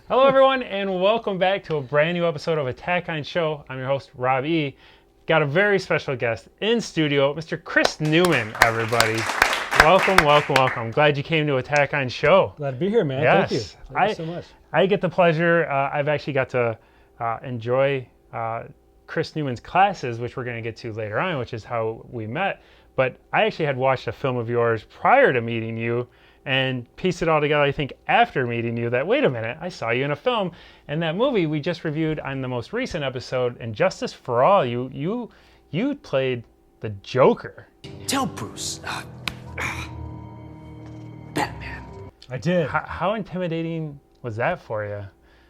Hello, everyone, and welcome back to a brand new episode of Attack on Show. I'm your host, Rob E. Got a very special guest in studio, Mr. Chris Newman, everybody. Welcome, welcome, welcome. I'm glad you came to Attack on Show. Glad to be here, man. Yes. Thank you. Thank you so much. I get the pleasure. I've actually got to enjoy Chris Newman's classes, which we're going to get to later on, which is how we met. But I actually had watched a film of yours prior to meeting you and pieced it all together, I think, after meeting you, that, wait a minute, I saw you in a film. And that movie we just reviewed on the most recent episode, And Justice for All, you played the Joker. Tell Bruce. Batman. I did. How intimidating was that for you?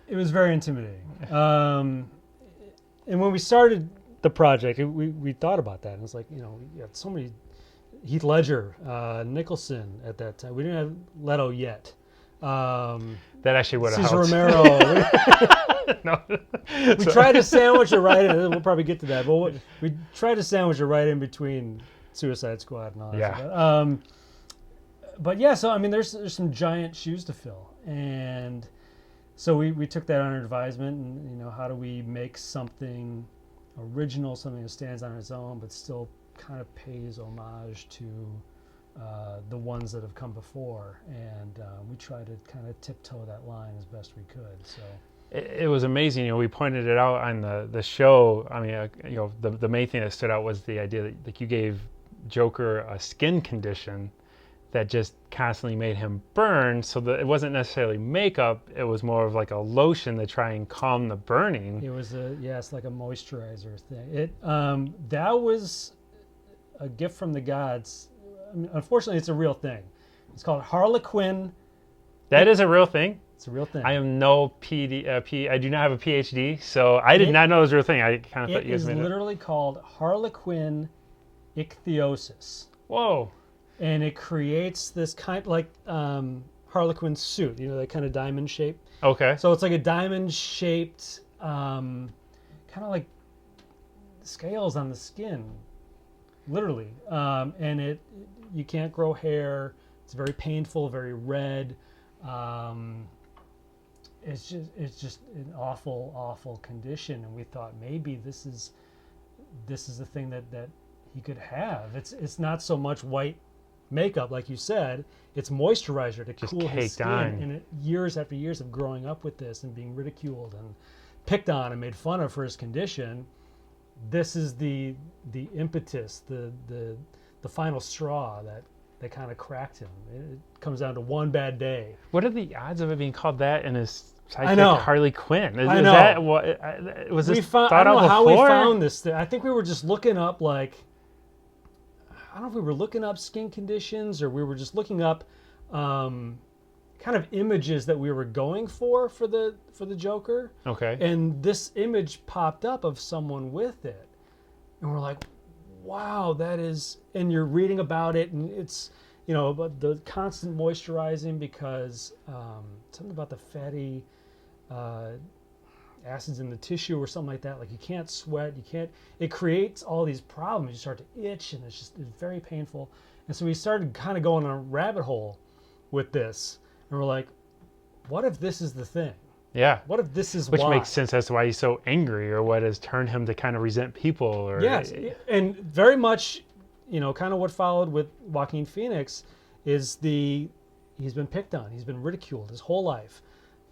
It was very intimidating. And when we started the project, we thought about that. And it's like, you know, we had so many, Heath Ledger, Nicholson at that time. We didn't have Leto yet. That actually would have Cesar helped. Romero. No. We tried to sandwich it right in. We'll probably get to that. But we tried to sandwich it right in between Suicide Squad and all that stuff. But yeah, so I mean, there's some giant shoes to fill. And so we took that under advisement, and, you know, how do we make something original, something that stands on its own, but still kind of pays homage to the ones that have come before. And we tried to kind of tiptoe that line as best we could. So it was amazing. You know, we pointed it out on the show. I mean, you know, the main thing that stood out was the idea that, like, you gave Joker a skin condition that just constantly made him burn, so that it wasn't necessarily makeup, it was more of like a lotion to try and calm the burning. it was it's like a moisturizer thing. That was a gift from the gods. I mean, unfortunately, it's a real thing. It's called Harlequin. That is a real thing. It's a real thing. I am no I do not have a PhD, so I did not know it was a real thing. I kind of thought you guys It is made literally called Harlequin ichthyosis. Whoa. And it creates this kind like Harlequin suit, you know, that kind of diamond shape. Okay. So it's like a diamond shaped, kind of like scales on the skin, literally. And you can't grow hair. It's very painful, very red. It's just an awful, awful condition. And we thought maybe this is the thing that he could have. It's not so much white makeup, like you said. It's moisturizer to just cool his skin. on. And years after years of growing up with this and being ridiculed and picked on and made fun of for his condition, this is the impetus, the final straw that kind of cracked him. It comes down to one bad day. What are the odds of it being called that in his I know. sidekick Harley Quinn? I know. That what was this thought I don't out know how before? we found this. I think we were just looking up, like, I don't know if we were looking up skin conditions or we were just looking up kind of images that we were going for the Joker. Okay. And this image popped up of someone with it. And we're like, wow, that is, and you're reading about it, and it's, you know, but the constant moisturizing because something about the fatty acids in the tissue or something like that. Like, you can't sweat, it creates all these problems. You start to itch, and it's very painful. And so we started kind of going on a rabbit hole with this, and we're like, what if this is the thing? Yeah. What if this is Which why? makes sense as to why he's so angry, or what has turned him to kind of resent people. Or Yes, and very much, you know, kind of what followed with Joaquin Phoenix is he's been picked on, he's been ridiculed his whole life,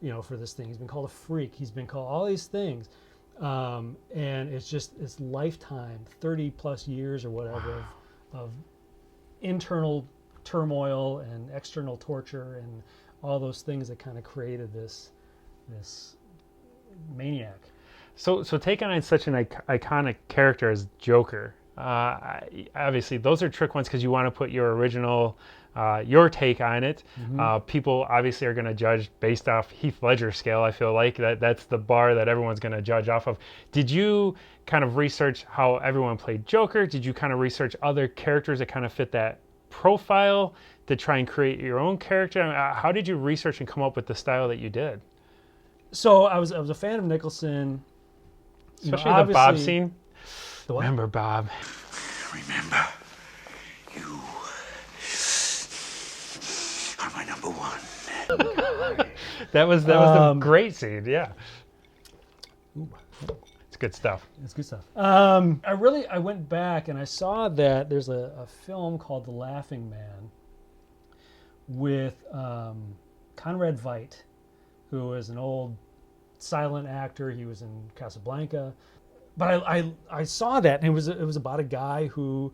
you know, for this thing. He's been called a freak, he's been called all these things, and it's just this lifetime, 30 plus years or whatever, of internal turmoil and external torture and all those things that kind of created this maniac. So taking on such an iconic character as Joker, obviously those are trick ones because you want to put your original, your take on it. Mm-hmm. People obviously are going to judge based off Heath Ledger scale. I feel like that's the bar that everyone's going to judge off of. Did you kind of research how everyone played Joker? Did you kind of research other characters that kind of fit that profile to try and create your own character? I mean, how did you research and come up with the style that you did? So I was a fan of Nicholson, Especially the Bob scene. The what? Remember Bob. Remember, you are my number one. That was a great scene. Yeah. It's good stuff. It's good stuff. I went back and I saw that there's a film called The Laughing Man with Conrad Veidt, who is an old silent actor. He was in Casablanca. But I saw that, and it was about a guy who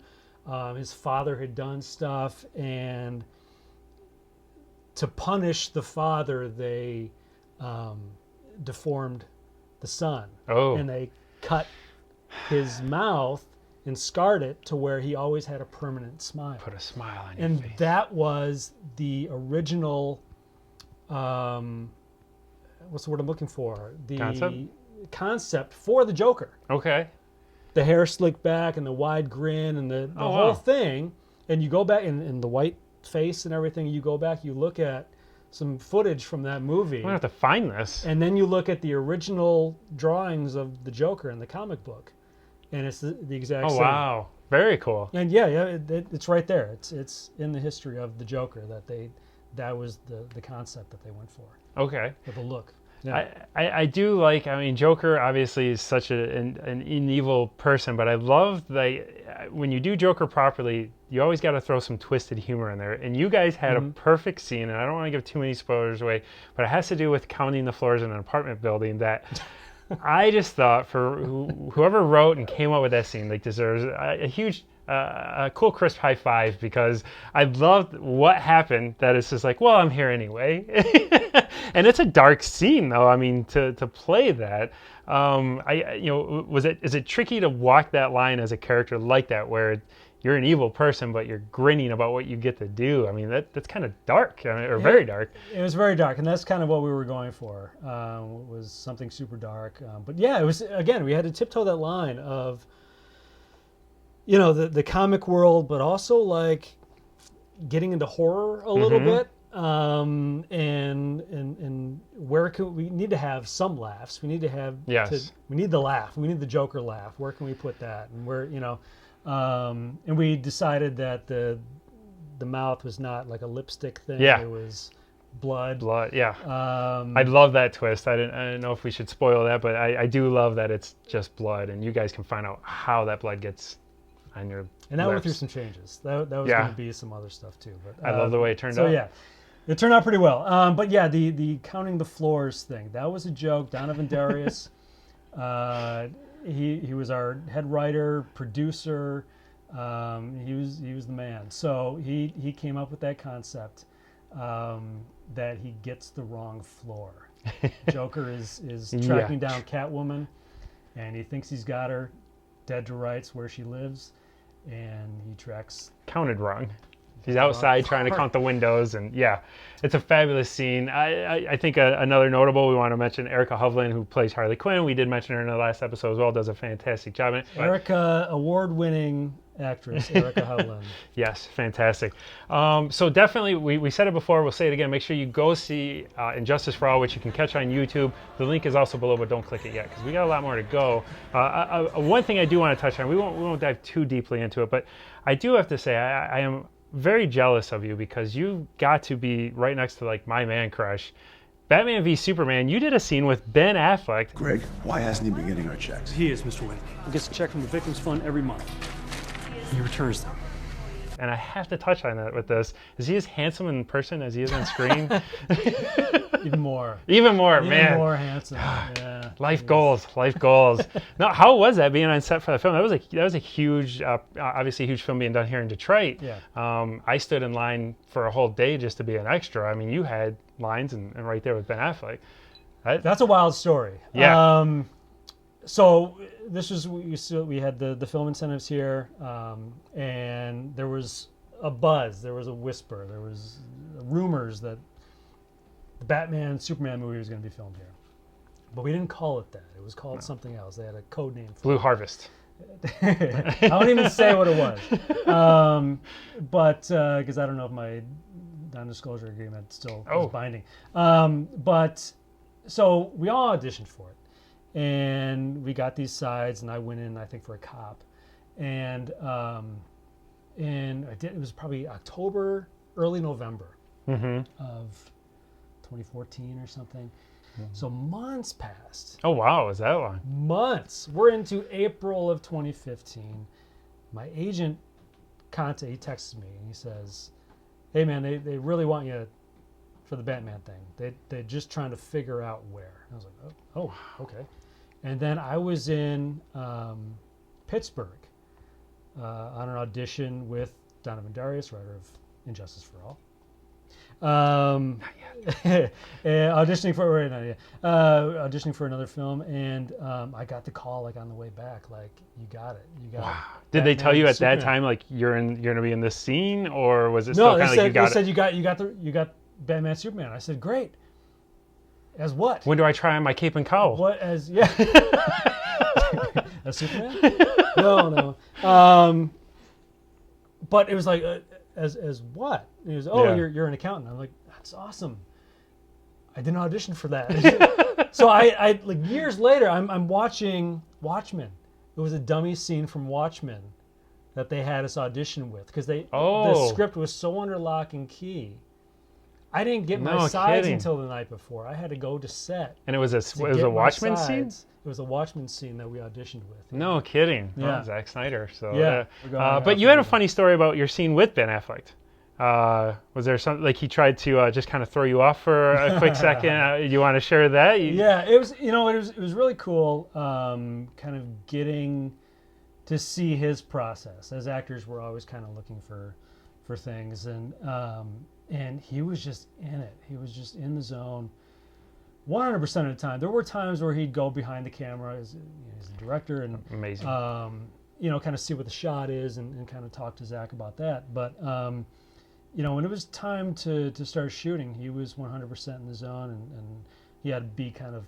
his father had done stuff, and to punish the father, they deformed the son. Oh. And they cut his mouth and scarred it to where he always had a permanent smile. Put a smile on your And face. that was the original, what's the word I'm looking for? The concept for the Joker. Okay. The hair slicked back and the wide grin and the whole thing. And you go back and the white face and everything, you go back, you look at some footage from that movie. I'm going to have to find this. And then you look at the original drawings of the Joker in the comic book. And it's the exact same. Oh, wow. Very cool. And yeah, it's right there. It's in the history of the Joker that was the concept that they went for. Okay. For the look. Yeah. I do like, I mean, Joker obviously is such an evil person, but I love when you do Joker properly, you always got to throw some twisted humor in there. And you guys had a perfect scene, and I don't want to give too many spoilers away, but it has to do with counting the floors in an apartment building that I just thought for whoever wrote and came up with that scene deserves a huge, a cool crisp high five, because I loved what happened. That it's just like, well, I'm here anyway. And it's a dark scene, though. I mean, to play that, is it tricky to walk that line as a character like that, where you're an evil person, but you're grinning about what you get to do? I mean, that's kind of dark, very dark. It was very dark, and that's kind of what we were going for. Was something super dark. But yeah, it was, again, we had to tiptoe that line of, the comic world, but also like getting into horror a little bit. And where can we need to have some laughs? We need to have we need the laugh. We need the Joker laugh. Where can we put that? And where and we decided that the mouth was not like a lipstick thing. Yeah. It was blood. Yeah. I love that twist. I didn't know if we should spoil that, but I do love that it's just blood, and you guys can find out how that blood gets on your And that lips. went through some changes. That was going to be some other stuff too. But I love the way it turned out. So yeah. It turned out pretty well. But yeah, the counting the floors thing, that was a joke. Donovan Darius, he was our head writer, producer. He was the man. So he came up with that concept that he gets the wrong floor. Joker is tracking down Catwoman, and he thinks he's got her dead to rights where she lives, and he tracks... Counted wrong. He's outside trying to count the windows, and it's a fabulous scene. I think another notable, we want to mention Erica Hovland, who plays Harley Quinn. We did mention her in the last episode as well. Does a fantastic job in it. Erica, award-winning actress, Erica Hovland. Yes, fantastic. So definitely, we said it before, we'll say it again. Make sure you go see Injustice for All, which you can catch on YouTube. The link is also below, but don't click it yet, because we got a lot more to go. One thing I do want to touch on, we won't dive too deeply into it, but I do have to say I am very jealous of you, because you got to be right next to my man crush, Batman v Superman. You did a scene with Ben Affleck. Greg, why hasn't he been getting our checks? He is, Mr. Wayne. He gets a check from the Victims Fund every month. He returns them. And I have to touch on that with this. Is he as handsome in person as he is on screen? Even more. Even more, Even man. more handsome. Yeah. Life goals. Now, how was that being on set for the film? That was a huge, obviously huge film being done here in Detroit. Yeah. I stood in line for a whole day just to be an extra. I mean, you had lines and right there with Ben Affleck. That's a wild story. Yeah. So this was, we had the film incentives here, and there was a buzz, there was a whisper, there was rumors that the Batman Superman movie was going to be filmed here. But we didn't call it that. It was called something else. They had a code name for Blue Harvest. I won't even say what it was. But because I don't know if my non-disclosure agreement still is binding. But so we all auditioned for it. And we got these sides, and I went in, I think, for a cop. And it was probably October, early November of 2014 or something. So months passed. Oh wow, is that long? Months. We're into April of 2015. My agent he texts me and he says, "Hey man, they really want you for the Batman thing. They're just trying to figure out where." I was like, oh, okay. And then I was in Pittsburgh on an audition with Donovan Darius, writer of Injustice for All. Auditioning for another film, and I got the call like on the way back, like you got it. Wow. Did they tell you at that time like you're gonna be in this scene, or was it No, still kind of like you got they said you got Batman Superman. I said great. As what? When do I try on my cape and cowl? What as as Superman? No. But it was like as what? And he was you're an accountant. I'm like, that's awesome. I didn't audition for that. So I like years later, I'm watching Watchmen. It was a dummy scene from Watchmen that they had us audition with because the script was so under lock and key. I didn't get my sides until the night before. I had to go to set. And it was a Watchmen scene? It was a Watchmen scene that we auditioned with. Yeah. No kidding. Yeah. Oh, Zack Snyder. So yeah. But you had a funny story about your scene with Ben Affleck. Was there something like he tried to just kind of throw you off for a quick second? You want to share that? Yeah, it was. It was really cool. Kind of getting to see his process. As actors, we're always kind of looking for things, and he was just in it. He was just in the zone 100% of the time. There were times where he'd go behind the camera as the director and amazing. Kind of see what the shot is and kind of talk to Zach about that. But when it was time to start shooting, he was 100% in the zone, and he had to be kind of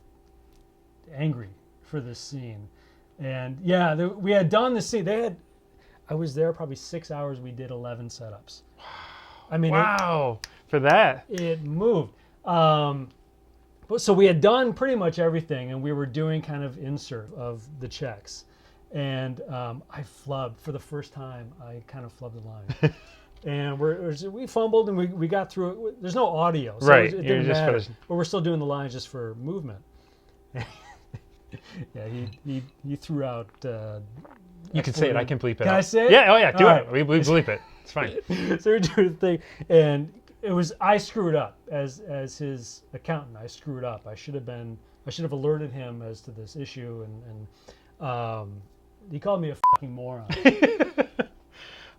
angry for this scene. And we had done the scene. I was there probably 6 hours. We did 11 setups. I mean, for that it moved. So we had done pretty much everything, and we were doing kind of insert of the checks, and I flubbed for the first time. I kind of flubbed the line, and we fumbled, and we got through it. There's no audio, so right? It didn't matter. But we're still doing the lines just for movement. Yeah, he threw out. You can say it. I can bleep it. Can out. I say it? Yeah. Oh yeah. Do All it. right. We bleep it. It's fine. So we're doing the thing, and I screwed up as his accountant. I screwed up. I should have alerted him as to this issue, and he called me a fucking moron.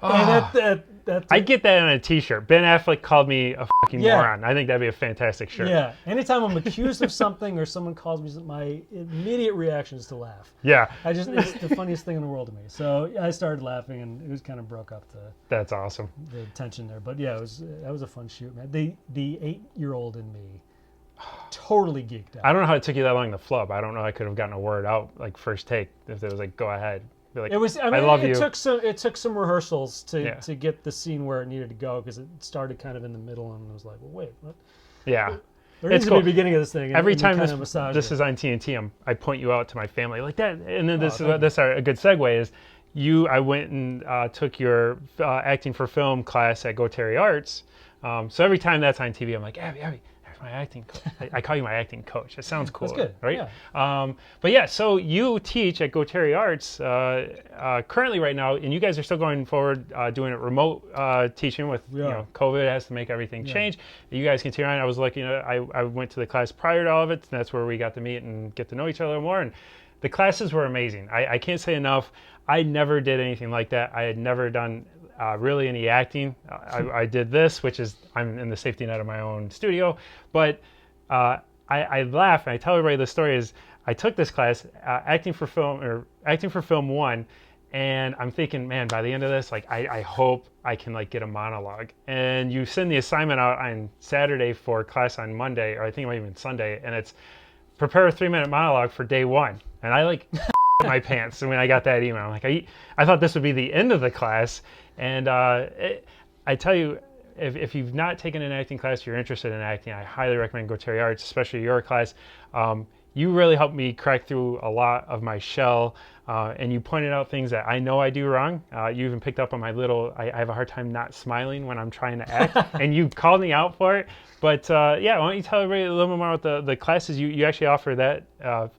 And I get that on a T-shirt. Ben Affleck called me a fucking moron. I think that'd be a fantastic shirt. Yeah. Anytime I'm accused of something or someone calls me, my immediate reaction is to laugh. Yeah. It's the funniest thing in the world to me. So I started laughing, and it was kind of broke up That's awesome. the tension there. But yeah, that was a fun shoot, man. The 8-year-old in me totally geeked out. I don't know how it took you that long to flub. I don't know. I could have gotten a word out like first take if it was like go ahead. Like, it was. I love you. It took some rehearsals to get the scene where it needed to go, because it started kind of in the middle, and I was like, well, wait, what? Yeah. There needs to be a beginning of this thing. Every and time kind this is on TNT, I point you out to my family like that. And then this is a good segue is I went and took your acting for film class at Goteri Arts. So every time that's on TV, I'm like, Abby, there's my acting coach. I call you my acting coach. It sounds cool. That's good. Right? Yeah. But yeah, so you teach at Goteri Arts currently right now, and you guys are still going forward doing it remote teaching with COVID has to make everything change. You guys continue on. I was lucky, I went to the class prior to all of it, and that's where we got to meet and get to know each other more. And the classes were amazing. I can't say enough. I never did anything like that. I had never done really any acting. I did this, which is I'm in the safety net of my own studio. But I laugh and I tell everybody the story is I took this class, acting for film 1, and I'm thinking, man, by the end of this, like I hope I can like get a monologue. And you send the assignment out on Saturday for class on Monday, or I think it might even Sunday, and it's prepare a 3-minute monologue for day 1. And I like my pants when I got that email. I'm like I thought this would be the end of the class. And I tell you, if you've not taken an acting class, you're interested in acting, I highly recommend Goteri Arts, especially your class. you really helped me crack through a lot of my shell, and you pointed out things that I know I do wrong. You even picked up on my I have a hard time not smiling when I'm trying to act, and you called me out for it. But yeah, why don't you tell everybody a little bit more about the classes you actually offer that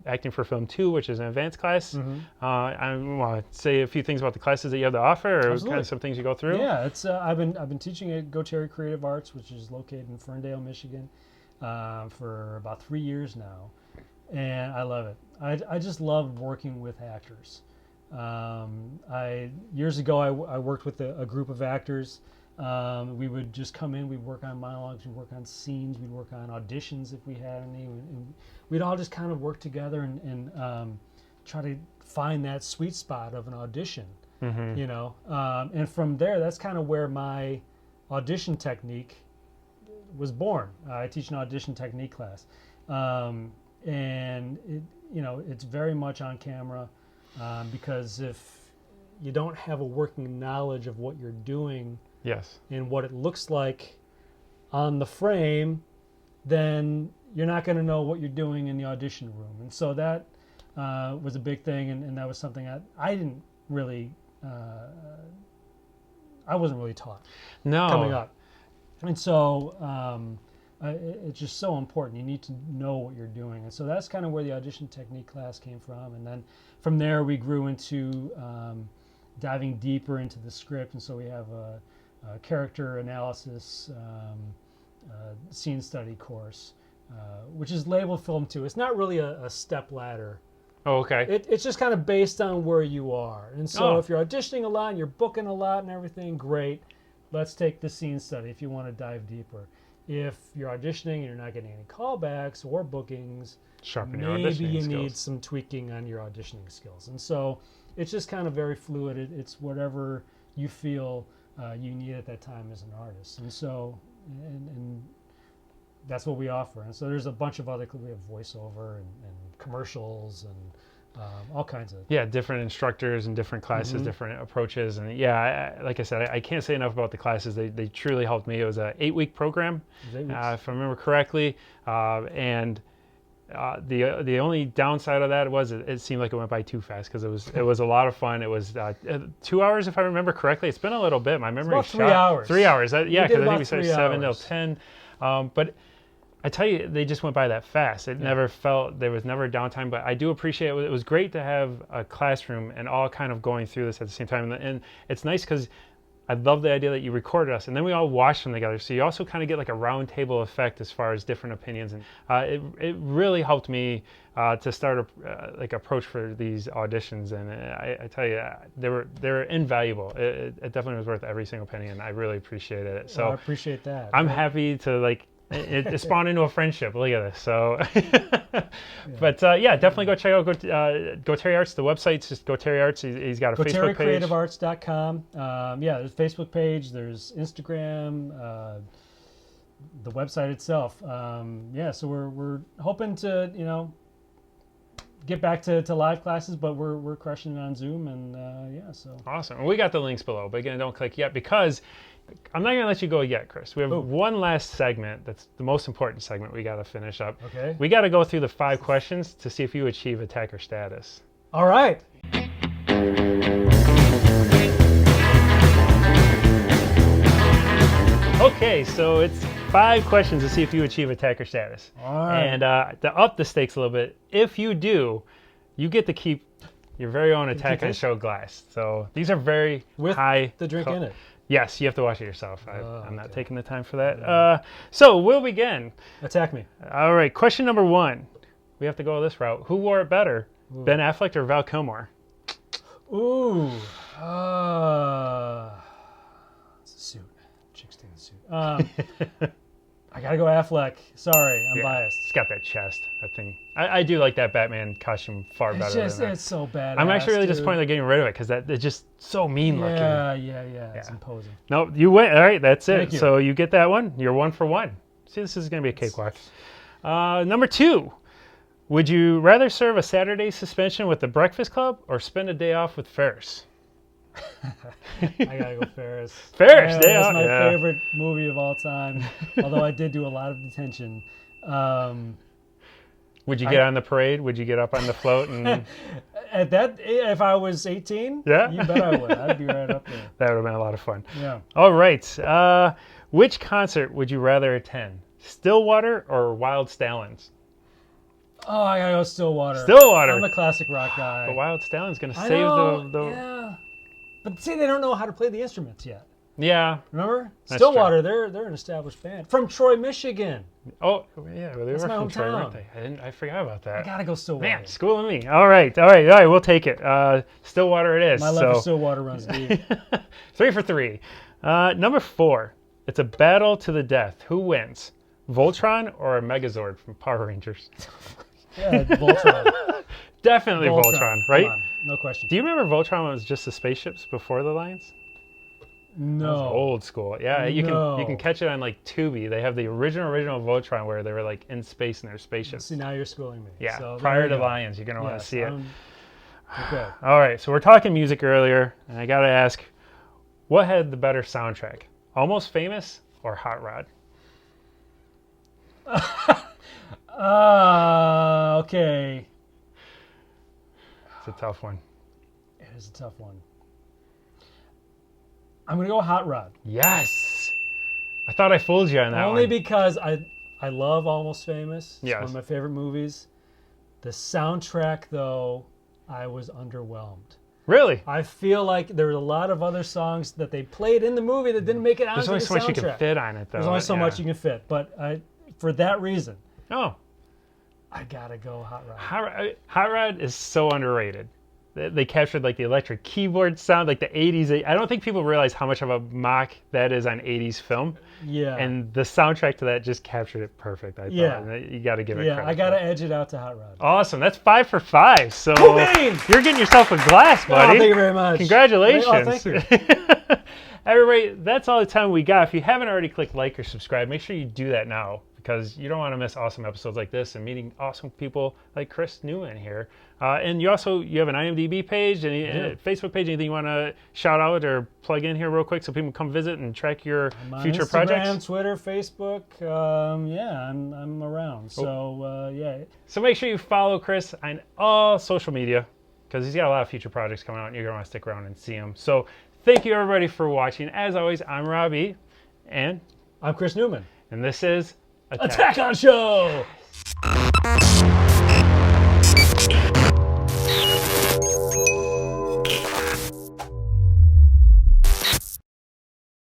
Acting for Film 2, which is an advanced class. I want to say a few things about the classes that you have to offer, or Absolutely. kind of some things you go through. Yeah, it's I've been teaching at Goteri Creative Arts, which is located in Ferndale, Michigan, for about 3 years now, and I love it. I just love working with actors. Years ago I worked with a group of actors. We would just come in, we'd work on monologues, we'd work on scenes, we'd work on auditions if we had any, and we'd all just kind of work together and try to find that sweet spot of an audition, you know. And from there, that's kind of where my audition technique was born. I teach an audition technique class, and it's very much on camera, because if you don't have a working knowledge of what you're doing, Yes. and what it looks like on the frame, then you're not going to know what you're doing in the audition room. And so that was a big thing, and that was something I didn't really, I wasn't really taught coming up. And so it's just so important. You need to know what you're doing. And so that's kind of where the audition technique class came from. And then from there, we grew into diving deeper into the script. And so we have a character analysis scene study course, which is labeled Film 2. It's not really a step ladder. Oh, okay. It's just kind of based on where you are. And so if you're auditioning a lot and you're booking a lot and everything, great. Let's take the scene study if you want to dive deeper. If you're auditioning and you're not getting any callbacks or bookings, Sharpen your maybe auditioning you skills. need some tweaking on your auditioning skills. And so it's just kind of very fluid. It's whatever you feel you need at that time as an artist. And so, and that's what we offer. And so there's a bunch of other, we have voiceover and commercials and all kinds of. Yeah, different instructors and different classes, different approaches. And yeah, like I said, I can't say enough about the classes. They truly helped me. It was an 8-week program, if I remember correctly. And the only downside of that was it seemed like it went by too fast, because it was a lot of fun. It was 2 hours, if I remember correctly. It's been a little bit. My memory is about 3 hours. 3 hours. Yeah, because I think we started 3 7 till hours. 10. But I tell you, they just went by that fast. It never felt, there was never downtime, but I do appreciate it. It was great to have a classroom and all kind of going through this at the same time. And it's nice because I love the idea that you recorded us and then we all watched them together. So you also kind of get like a round table effect as far as different opinions. And it really helped me to start a approach for these auditions. And I tell you, they were invaluable. It definitely was worth every single penny, and I really appreciated it. So I appreciate that. I'm happy to it spawned into a friendship. Look at this. So, but yeah, definitely go check out Goteri Arts. The website's just Goteri Arts. He's got a Facebook page. GoteriCreativeArts.com. Yeah, there's a Facebook page. There's Instagram. The website itself. Yeah, so we're hoping to get back to live classes, but we're crushing it on Zoom, and yeah, so awesome. We got the links below, but again, don't click yet because I'm not going to let you go yet, Chris. We have one last segment. That's the most important segment we got to finish up. Okay. We got to go through the 5 questions to see if you achieve attacker status. All right. Okay, so it's 5 questions to see if you achieve attacker status. All right. And to up the stakes a little bit, if you do, you get to keep your very own Attack on Show glass. So these are very high. The drink in it. Yes, you have to wash it yourself. I'm not taking the time for that. So we'll begin. Attack me. All right, question number 1. We have to go this route. Who wore it better, Ben Affleck or Val Kilmer? Ooh. It's a suit. Chicks take the suit. I gotta go Affleck. Sorry, I'm biased. It's got that chest. That thing. I do like that Batman costume far better than that. It's so bad. I'm actually really disappointed they're getting rid of it because it's just so mean looking. Yeah. It's imposing. No, you win. All right, that's it. Thank you. So you get that one. You're 1 for 1. See, this is going to be a cakewalk. Number 2. Would you rather serve a Saturday suspension with the Breakfast Club or spend a day off with Ferris? I gotta go Ferris. Ferris, That's my favorite movie of all time. Although I did do a lot of detention. Would you get on the parade? Would you get up on the float? And At that, if I was 18, Yeah? you bet I would. I'd be right up there. that would have been a lot of fun. Yeah. All right. Which concert would you rather attend? Stillwater or Wild Stallions? Oh, I gotta go Stillwater. Stillwater. I'm a classic rock guy. The Wild Stallions going to I save know, the yeah. But see, they don't know how to play the instruments yet. Yeah. Remember? That's Stillwater, they're an established band from Troy, Michigan. Oh, yeah. Well, they were my from Troy, hometown. weren't they? I forgot about that. I gotta go Stillwater. Man, schooling me. All right. We'll take it. Stillwater it is. My love for Stillwater runs deep. 3 for 3. Number 4. It's a battle to the death. Who wins? Voltron or a Megazord from Power Rangers? Yeah, Voltron. Definitely Voltron, right? Come on, no question. Do you remember Voltron was just the spaceships before the Lions? No. That was old school. Yeah, you No. can catch it on like Tubi. They have the original Voltron where they were like in space in their spaceships. See, now you're schooling me. Yeah, So prior there to you go. Lions, you're gonna want to Yes, see it. Okay. All right, so we're talking music earlier, and I gotta ask, what had the better soundtrack? Almost Famous or Hot Rod? Okay. It's a tough one. It is a tough one. I'm gonna go Hot Rod. Yes, I thought I fooled you on that Only one. because I love Almost Famous. It's Yes. one of my favorite movies. The soundtrack, though, I was underwhelmed. Really? I feel like there were a lot of other songs that they played in the movie that didn't make it There's onto only the so much you soundtrack. can fit on it, though. There's only so Yeah. much you can fit, but for that reason, Oh, I gotta go Hot Rod. Hot Rod is so underrated. They captured like the electric keyboard sound, like the 80s. I don't think people realize how much of a mock that is on 80s film. Yeah. And the soundtrack to that just captured it perfect, I thought. Yeah. And you got to give it Yeah, credit. I for gotta that. edge it out to Hot Rod. Awesome. That's 5 for 5. So Boom! you're getting yourself a glass, buddy. Oh, thank you very much. Congratulations. Oh, thank you. Everybody, that's all the time we got. If you haven't already clicked like or subscribe, make sure you do that now because you don't want to miss awesome episodes like this and meeting awesome people like Chris Newman here. And you have an IMDb page and a Facebook page. Anything you want to shout out or plug in here real quick so people can come visit and track your I'm on future Instagram, projects? Twitter, Facebook. Yeah, I'm around. So yeah. So make sure you follow Chris on all social media because he's got a lot of future projects coming out and you're going to want to stick around and see him. So thank you everybody for watching. As always, I'm Robbie and I'm Chris Newman. this is Attack on Show!